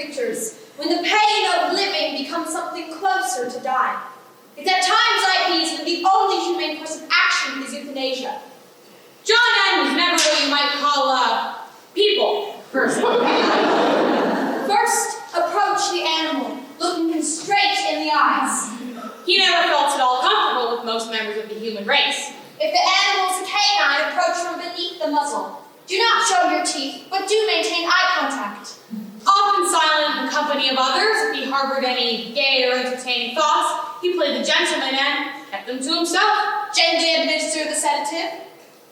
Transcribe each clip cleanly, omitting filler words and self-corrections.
creatures, when the pain of living becomes something closer to dying. It's at times like these when the only humane course of action is euthanasia. John N was never what you might call, people person. First, approach the animal, looking him straight in the eyes. He never felt at all comfortable with most members of the human race. If the animal is a canine, approach from beneath the muzzle. Do not show your teeth, but do maintain eye contact. Often silent in the company of others, if he harbored any gay or entertaining thoughts, he played the gentleman and kept them to himself. Gently administer the sedative.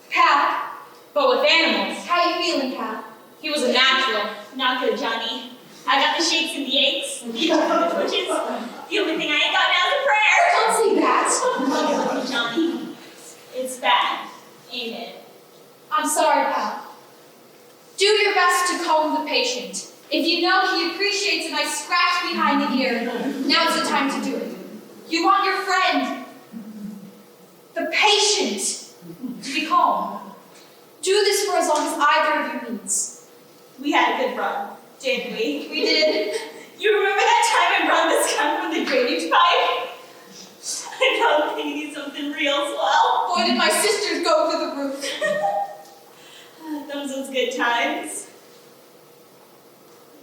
Cal. But with animals, How you feeling, Cal? he was a natural. Not good, Johnny. I got the shakes and the aches, the twitches. The only thing I ain't got now is a prayer. Don't say that. Oh, Johnny, it's bad, ain't it? I'm sorry, Cal. Do your best to calm the patient. If you know he appreciates a nice scratch behind the ear, now's the time to do it. You want your friend, the patient, to be calm. Do this for as long as either of you needs. We had a good run, didn't we? We did. You remember that time I brought this gun from the drainage pipe? I felt thinking something real swell. Boy, did my sisters go to the roof. Those was good times.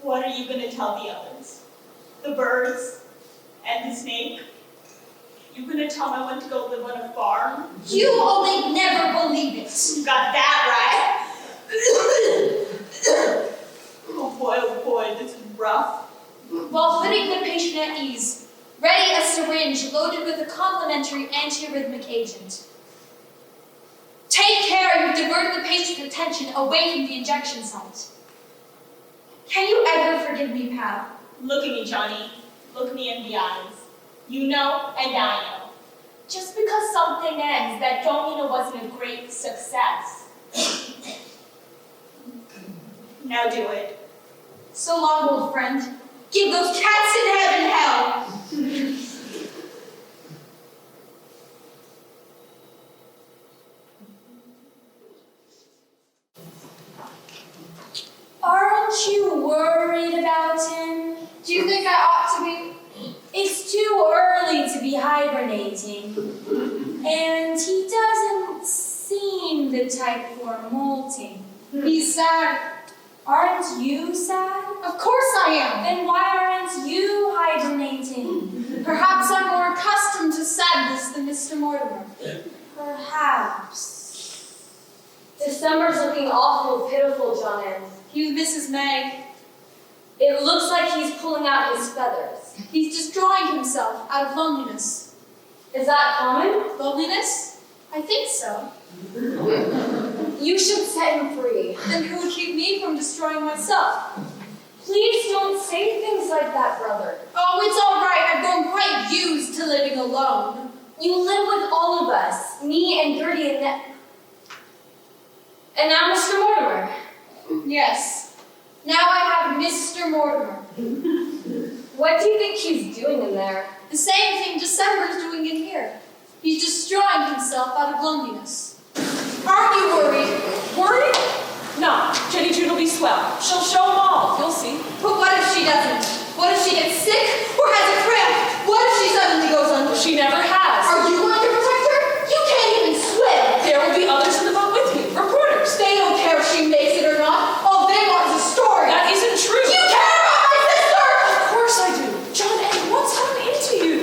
What are you going to tell the others? The birds and the snake? You going to tell them I went to go live on a farm? You only never believe it. You got that right. Oh boy, this is rough. While putting the patient at ease, ready a syringe loaded with a complementary antiarrhythmic agent. Take care you've diverted the patient's attention away from the injection site. Can you ever forgive me, pal? Look at me, Johnny. Look me in the eyes. You know, and I know. Just because something ends, that don't mean it wasn't a great success. Now do it. So long, old friend. Give those cats in heaven hell. Aren't you worried about him? Do you think I ought to be? It's too early to be hibernating. And he doesn't seem the type for molting. He's sad. Aren't you sad? Of course I am. Then why aren't you hibernating? Perhaps I'm more accustomed to sadness than Mr. Mortimer. Perhaps. December's looking awful pitiful, John N. He's Mrs. May. It looks like he's pulling out his feathers. He's destroying himself out of loneliness. Is that common? Loneliness? I think so. You should set him free. Then who would keep me from destroying myself? Please don't say things like that, brother. Oh, it's all right. I've grown quite used to living alone. You live with all of us, me and Gertie and now Mr. Mortimer. Yes. Now I have Mr. Mortimer. What do you think he's doing in there? The same thing December's doing in here. He's destroying himself out of loneliness. Aren't you worried? Worried? No, Jenny June will be swell. She'll show them all. You'll see. But what if she doesn't? What if she gets sick or has a cramp? What if she suddenly goes under? She never has. Are you going to protect her? You can't even swim. There will be others in the boat with you. Reporters. They don't care if she makes it or not. All they want is a story. That isn't true. You care about my sister! Of course I do. John N., what's gotten into you?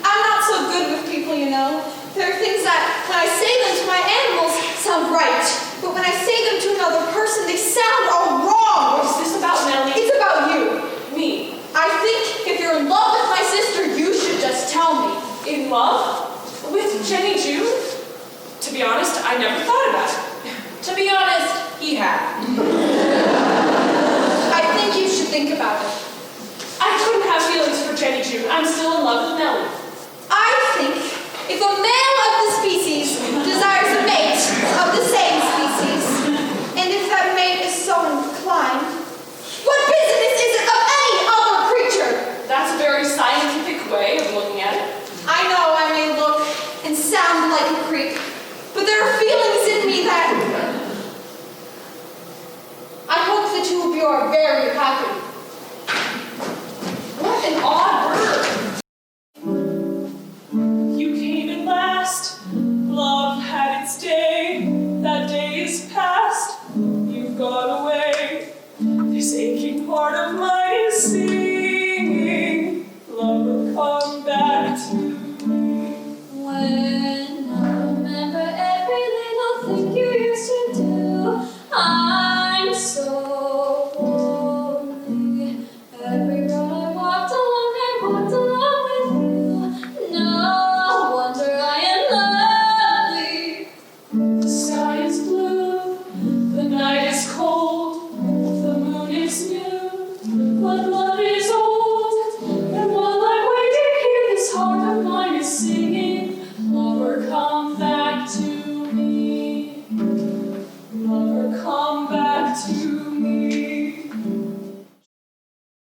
I'm not so good with people, you know. There are things that, when I say them to my animals, sound right. But when I say them to another person, they sound all wrong. Is this about Nellie? It's about you. Me. I think if you're in love with my sister, you should just tell me. In love? With Jenny June? To be honest, I never thought about it. To be honest, he had. I think you should think about it. I couldn't have feelings for Jenny June. I'm still in love with Nellie. I think if a male of the species desires a mate of the same species, and if that mate is so inclined, what business is it of any other creature? That's a very scientific way of looking at it. I know I may look and sound like a creep, but there are feelings in me that I hope the two of you are very happy. an odd